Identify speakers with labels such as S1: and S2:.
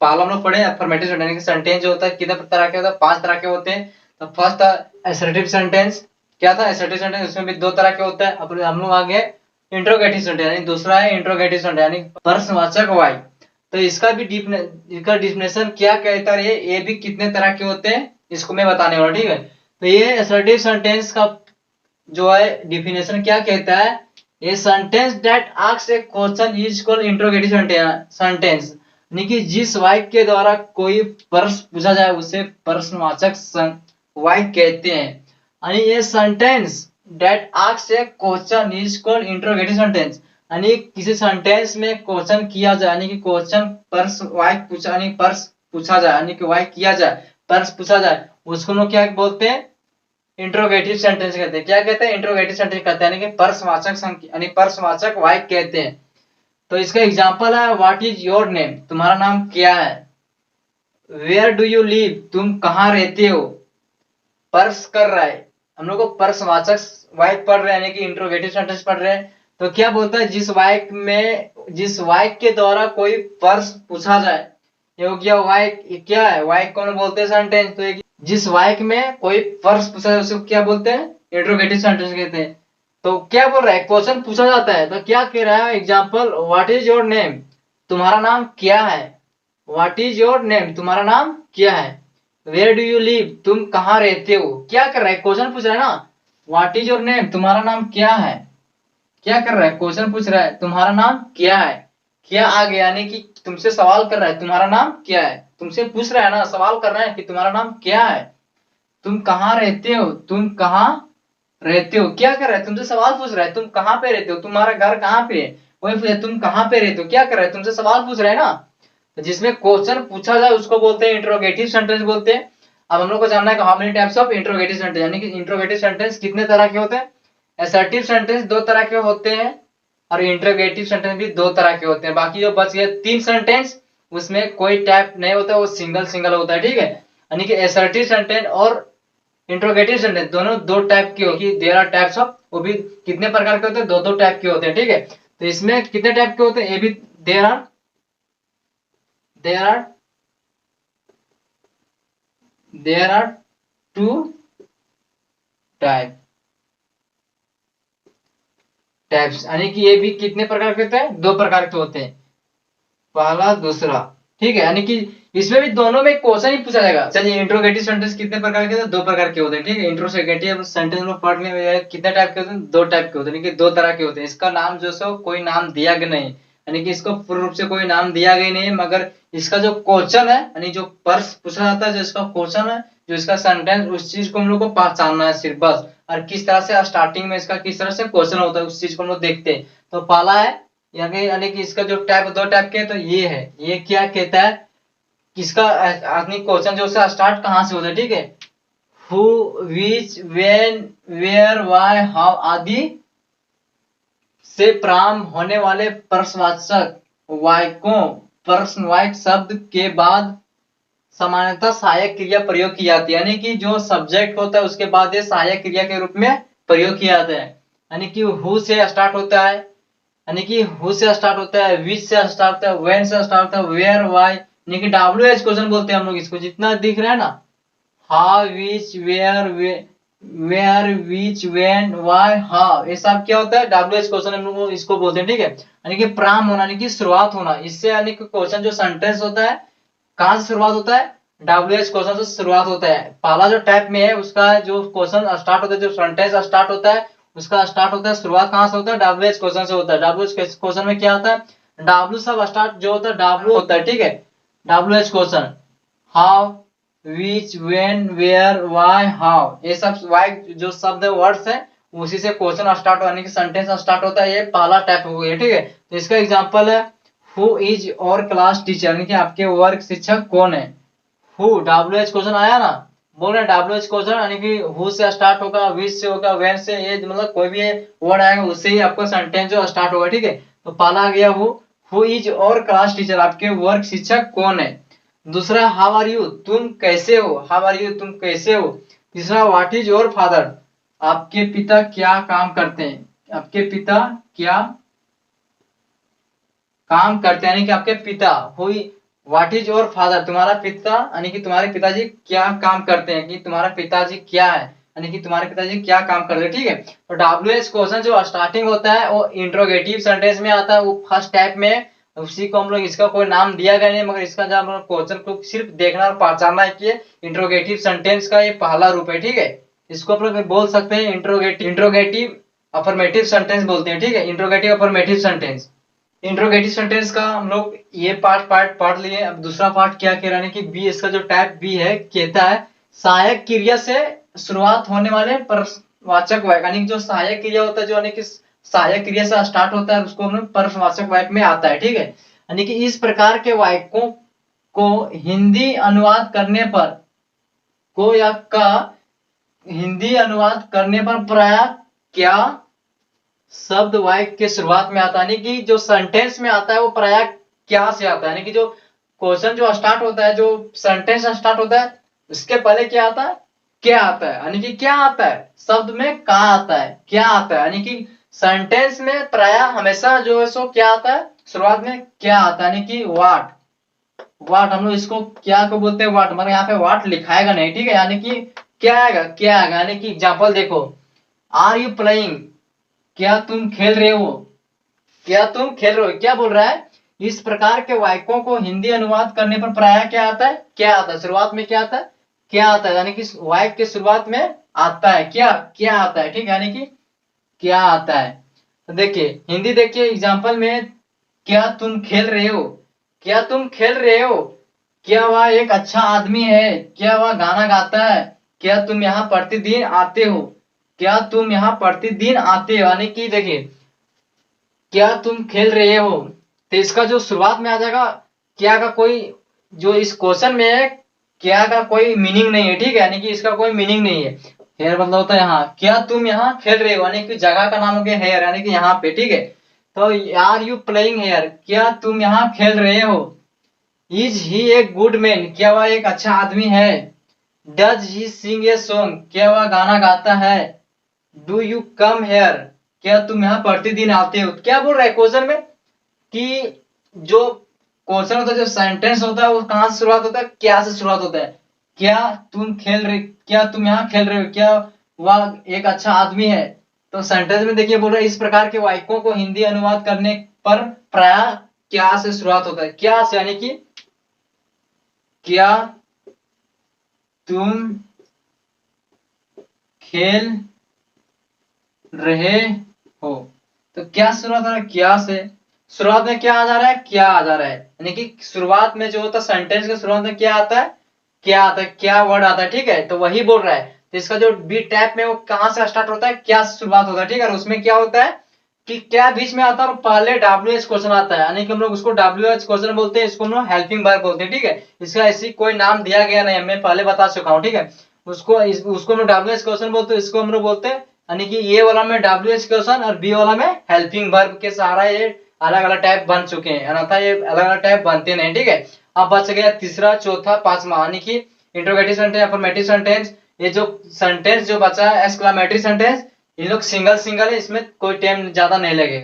S1: पहला हम लोग पढ़े अफर्मेटिव सेंटेंस, यानी कि सेंटेंस जो होता है कितने तरह के होता है, 5 तरह के होते हैं। तो फर्स्ट था असर्टिव सेंटेंस। क्या था असर्टिव सेंटेंस? उसमें भी 2 तरह के होता है। अब हम लोग आगे इंट्रोगेटिव सेंटेंस, यानी दूसरा है इंट्रोगेटिव सेंटेंस, यानी प्रश्नवाचक वाक्य। तो इसका डिफिनेशन क्या कहता है, ये भी कितने तरह के होते हैं इसको मैं बताने वाला, ठीक है। तो ये असर्टिव सेंटेंस का जो है डिफिनेशन क्या कहता है, ये sentence that asks A question is called interrogative sentence, यानी कि जिस वाक्य के द्वारा कोई प्रश्न पूछा जाए उसे प्रश्नवाचक वाक्य कहते हैं। यानी ये sentence that asks A question is called interrogative sentence, यानी किसी सेंटेंस में क्वेश्चन किया जाए, यानी कि क्वेश्चन प्रश्न वाक्य पूछा, यानी प्रश्न पूछा जाए, यानी कि वाक्य किया जाए, प्रश्न पूछा जाए, उसको लोग क्या बोलते हैं, इंट्रोगेटिव सेंटेंस कहते हैं। क्या कहते हैं? इंट्रोगेटिव सेंटेंस कहते हैं, यानी कि प्रश्नवाचक यानी प्रश्नवाचक वाक्य कहते हैं। तो इसका एग्जांपल है व्हाट इज योर नेम, तुम्हारा नाम क्या है। वेयर डू यू लिव, तुम कहाँ रहते हो। प्रश्न कर रहा है, हम लोग को प्रश्नवाचक वाक्य पढ़ रहे हैं, यानी कि इंट्रोगेटिव सेंटेंस पढ़ रहे हैं। तो क्या बोलता है, जिस वाक्य के द्वारा कोई प्रश्न पूछा जाए, ये हो गया वाक्य। क्या है वाक्य, कौन बोलते हैं? सेंटेंस। तो जिस वाक्य में कोई प्रश्न पूछा जाए उसको क्या बोलते हैं? इंट्रोगेटिव सेंटेंस कहते हैं। तो क्या बोल रहा है, क्वेश्चन पूछा जाता है, तो क्या कह रहा है example, what is your name, तुम्हारा नाम क्या है। व्हाट इज योर नेम, तुम्हारा नाम क्या है। वेयर डू यू लिव, तुम कहाँ रहते हो। क्या कर रहा है, क्वेश्चन पूछ रहा है ना। व्हाट इज योर नेम, तुम्हारा नाम क्या है। क्या कर रहा है, क्वेश्चन पूछ रहा है, तुम्हारा नाम क्या है। क्या आ गया, यानी कि तुमसे सवाल कर रहा है, तुम्हारा नाम क्या है। तुमसे पूछ रहा है ना, सवाल कर रहा है कि तुम्हारा नाम क्या है। तुम कहाँ रहते हो, तुम कहाँ रहते हो। क्या कर रहा है, तुमसे सवाल पूछ रहा है, तुम कहाँ पे रहते हो, तुम्हारा घर कहाँ पे है। वही पूछा तुम कहाँ पे रहते हो। क्या कर रहा है, तुमसे सवाल पूछ रहा है ना। तो जिसमें क्वेश्चन पूछा जाए उसको बोलते हैं इंट्रोगेटिव सेंटेंस बोलते हैं। अब हम लोग को जानना है how many types of interrogative sentence, यानी कि इंट्रोगेटिव सेंटेंस कितने तरह के होते हैं। असर्टिव सेंटेंस 2 तरह के होते हैं और इंट्रोगेटिव सेंटेंस भी 2 तरह के होते हैं। बाकी जो बच गए 3 सेंटेंस उसमें कोई टाइप नहीं होता, वो सिंगल सिंगल होता है, ठीक है। यानी कि असर्टिव सेंटेंस और इंट्रोगेटिव सेंटेंस दोनों 2 टाइप के होगी। देयर आर टाइप्स ऑफ, वो भी कितने प्रकार के होते हैं, 2 टाइप के होते हैं, ठीक है। तो इसमें कितने टाइप के होते हैं, ये भी देयर आर 2 टाइप्स, यानी कि ये भी कितने प्रकार के होते हैं, 2 प्रकार के होते हैं, पहला दूसरा, ठीक है। यानी कि इसमें भी दोनों में क्वेश्चन ही पूछा जाएगा। चलिए इंट्रोगेटिव सेंटेंस कितने प्रकार के होते हैं, 2 प्रकार के होते हैं, ठीक है। इंट्रोगेटिव सेंटेंस में पढ़ने में कितने टाइप के होते हैं, 2 टाइप के होते हैं, यानी कि 2 तरह के होते हैं। इसका नाम जो सो कोई नाम दिया गया नहीं, यानी कि इसको पूर्ण रूप से कोई नाम दिया गया नहीं है, मगर इसका जो क्वेश्चन है, यानी जो प्रश्न पूछा जाता है, जो इसका क्वेश्चन है, जो इसका सेंटेंस, उस चीज को हम लोग को पहचानना है सिर्फ बस। और किस तरह से स्टार्टिंग में इसका किस तरह से क्वेश्चन होता है उस चीज को हम लोग देखते हैं। तो पहला है यानी कि इसका जो टाइप 2 टाइप के, तो ये है, ये क्या कहता है, किसका आदमी क्वेश्चन जो स्टार्ट कहां से होता है, ठीक है। Who, which, when, where, why, how आदि से प्रारंभ होने वाले प्रश्नवाचक वाक्यों, प्रश्नवाचक शब्द के बाद सामान्यतः सहायक क्रिया प्रयोग की जाती है, यानी कि जो सब्जेक्ट होता है उसके बाद ये सहायक क्रिया के रूप में प्रयोग किया जाता है। यानी कि हु से स्टार्ट होता है, यानी कि हु से स्टार्ट होता है, विच से स्टार्ट होता है, व्हेन से स्टार्ट होता है, वेयर, व्हाई, यानी कि WH क्वेश्चन बोलते हैं हम लोग इसको, जितना दिख रहा है ना, how, which, where, which, when, why, how, ये सब क्या होता है, WH क्वेश्चन हम लोग इसको बोलते हैं, ठीक है। यानी कि प्रारंभ होना, यानी कि शुरुआत होना, इससे यानी कि क्वेश्चन जो सेंटेंस होता है कहां से शुरुआत होता है, WH क्वेश्चन से शुरुआत होता है। पहला जो टाइप में है उसका जो क्वेश्चन स्टार्ट होता है, जो सेंटेंस स्टार्ट होता है उसका स्टार्ट होता है, शुरुआत कहां से होता है, WH क्वेश्चन से होता है। WH क्वेश्चन में क्या होता है, W सब स्टार्ट जो होता है W होता है, ठीक है। WH question, how, which, when, where, why, how, ये सब वाई जो शब्द है, वर्ड्स है, उसी से क्वेश्चन स्टार्ट यानी कि सेंटेंस स्टार्ट होता है। ये पहला टाइप हो गया, ठीक है। तो इसका एग्जांपल है हु इज और क्लास टीचर, यानी कि आपके वर्ग शिक्षक कौन है। हु, WH क्वेश्चन आया ना, बोल रहे WH क्वेश्चन, यानी कि हु से स्टार्ट होगा, विच से होगा, व्हेन से, ये मतलब कोई भी वर्ड आएगा उससे ही आपका सेंटेंस जो स्टार्ट होगा, ठीक है। तो पहला आ गया हु इज और क्लास टीचर, आपके वर्ग शिक्षक कौन है। दूसरा हाउ आर यू, तुम कैसे हो, हाउ आर यू, तुम कैसे हो। तीसरा व्हाट इज योर फादर, आपके पिता क्या काम करते हैं, आपके पिता क्या काम करते हैं, यानी कि आपके पिता। हुई व्हाट इज योर फादर, तुम्हारा पिता यानी कि तुम्हारे पिताजी क्या काम करते हैं, कि तुम्हारा पिताजी क्या है यानी कि तुम्हारे पिताजी क्या काम करते हैं, ठीक है। तो WH क्वेश्चन जो स्टार्टिंग होता है वो इंट्रोगेटिव सेंटेंस में आता है, वो फर्स्ट टाइप में, उसी को हम लोग, इसका कोई नाम दिया गया नहीं, मगर इसका जब हम लोग क्वेश्चन को सिर्फ देखना और पहचानना है कि इंट्रोगेटिव सेंटेंस का ये पहला रूप है, ठीक है। इसको आप लोग बोल सकते हैं इंट्रोगेटिव अफर्मेटिव सेंटेंस बोलते हैं, ठीक है, interrogative affirmative sentence. Interrogative sentence का हम लोग ये पार्ट पढ़ लिए। अब दूसरा पार्ट क्या कह रहा है कि बी, इसका जो टाइप बी है कहता है सहायक क्रिया से शुरुआत होने वाले प्रश्नवाचक वाक्य, यानी जो सहायक क्रिया होता है, जो यानी कि सहायक क्रिया से स्टार्ट होता है, उसको हम प्रश्नवाचक वाक्य में आता है, ठीक है। यानी कि इस प्रकार के वाक्यों को हिंदी अनुवाद करने पर को या का हिंदी अनुवाद करने पर प्राय क्या शब्द वाक्य के शुरुआत में आता है, यानी कि जो सेंटेंस में आता है वो प्राय क्या से आता है, यानी कि जो क्वेश्चन जो स्टार्ट होता है, जो सेंटेंस स्टार्ट होता है, उसके पहले क्या आता है, क्या आता है, यानी कि क्या आता है, शब्द में का आता है, क्या आता है, यानी कि सेंटेंस में प्राय हमेशा जो है सो क्या आता है, शुरुआत में क्या आता है, यानी कि वाट हम लोग इसको क्या को बोलते हैं, वाट, मगर यहाँ पे वाट लिखाएगा नहीं, ठीक है, यानी कि क्या आएगा, यानी कि एग्जाम्पल देखो, आर यू प्लेइंग, क्या तुम खेल रहे हो, क्या तुम खेल रहे हो, क्या बोल रहा है। इस प्रकार के वाक्यों को हिंदी अनुवाद करने पर प्राय क्या आता है, क्या आता है, शुरुआत में क्या आता है, क्या आता है, यानी कि वाक्य के शुरुआत में आता है क्या आता है, ठीक है, यानी कि क्या आता है। तो देखिए हिंदी, देखिए एग्जाम्पल में, क्या तुम खेल रहे हो, क्या तुम खेल रहे हो, क्या वह एक अच्छा आदमी है, क्या वह गाना गाता है, क्या तुम यहाँ प्रतिदिन आते हो, क्या तुम यहाँ प्रतिदिन आते हो, यानी कि देखिए क्या तुम खेल रहे हो, तो इसका जो शुरुआत में आ जाएगा क्या का कोई, जो इस क्वेश्चन में है क्या का कोई मीनिंग नहीं है, ठीक है, यानी कि इसका कोई मीनिंग नहीं है। हेयर मतलब होता है यहाँ, क्या तुम यहाँ खेल रहे हो, यानी कि जगह का नाम हो गया हेयर, यानी कि यहाँ पे, ठीक है। तो आर यू प्लेइंग हेयर, क्या तुम यहाँ खेल रहे हो। Is he a good man, क्या वह एक अच्छा आदमी है। Does he Singh a song, क्या वह गाना गाता है। डू यू कम हेयर, क्या तुम यहाँ प्रतिदिन आते हो। क्या बोल रहा है क्वेश्चन में कि जो क्वेश्चन होता है, जो सेंटेंस होता है, वो कहां से शुरुआत होता है, क्या से शुरुआत होता है। क्या तुम यहाँ खेल रहे हो, क्या वह एक अच्छा आदमी है। तो सेंटेंस में देखिए बोल रहा है इस प्रकार के वाक्यों को हिंदी अनुवाद करने पर प्राय क्या से शुरुआत होता है, क्या से, यानी कि क्या तुम खेल रहे हो। तो क्या शुरुआत हो रहा है, क्या से, शुरुआत में क्या आ जा रहा है, क्या आ जा रहा है, यानी कि शुरुआत में जो होता है सेंटेंस के शुरुआत में क्या आता है, क्या वर्ड आता है, ठीक है। तो वही बोल रहा है, तो इसका जो बी टैप में वो कहां से स्टार्ट होता है, क्या से शुरुआत होता है, ठीक है। उसमें क्या होता है कि क्या बीच में आता है और पहले WH क्वेश्चन आता है, यानी कि हम लोग उसको WH क्वेश्चन बोलते हैं, इसको हम लोग हेल्पिंग वर्ब बोलते हैं, ठीक है। इसका ऐसी कोई नाम दिया गया नहीं, मैं पहले बता चुका हूँ, ठीक है। उसको हम लोग WH क्वेश्चन बोलते हैं, इसको हम लोग बोलते हैं, यानी कि ये वाला में WH क्वेश्चन और बी वाला में हेल्पिंग वर्ब के सहारा ये अलग अलग टाइप बन चुके हैं, अन्यथा ये अलग अलग टाइप बनते नहीं, ठीक है। अब बच गया तीसरा, चौथा, पांचवा, यानी कि इंट्रोगेटिव सेंटेंस, अफर्मेटिव सेंटेंस। ये जो सेंटेंस जो बचा है एक्सक्लेमेटरी सेंटेंस, इन लोग सिंगल है, इसमें कोई टाइम ज्यादा नहीं लगेगा।